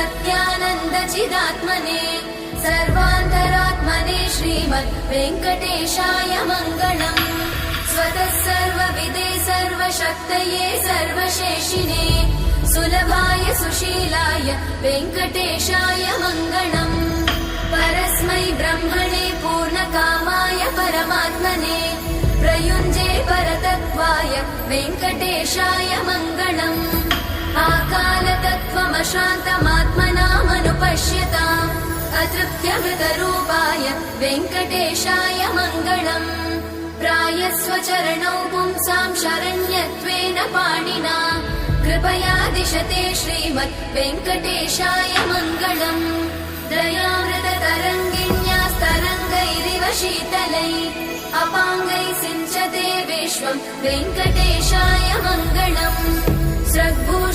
सत्यानन्दचिदात्मने सर्वान्तरात्मने श्रीमद् वेङ्कटेशाय मङ्गलम्। स्वतः सर्वविदे सर्वशक्तये सर्वशेषिने सुलभाय सुशीलाय वेङ्कटेशाय मङ्गलम्। परस्मै ब्रह्मणे पूर्णकामाय परमात्मने प्रयुञ्जे परतत्त्वाय वेङ्कटेशाय मङ्गलम्। आकालतत्त्वमशान्तमात्मनामनुपश्यताम् अतृप्त्यमृतरूपाय वेङ्कटेशाय मङ्गलम्। प्रायस्वचरणौ पुंसां शरण्यत्वेन पाणिना कृपया दिशते श्रीमद् वेङ्कटेशाय मङ्गलम्। दयामृततरङ्गिण्यास्तरङ्गैरिव शीतलै अपाङ्गैः सिञ्चते विश्वम् वेङ्कटेशाय मङ्गलम्।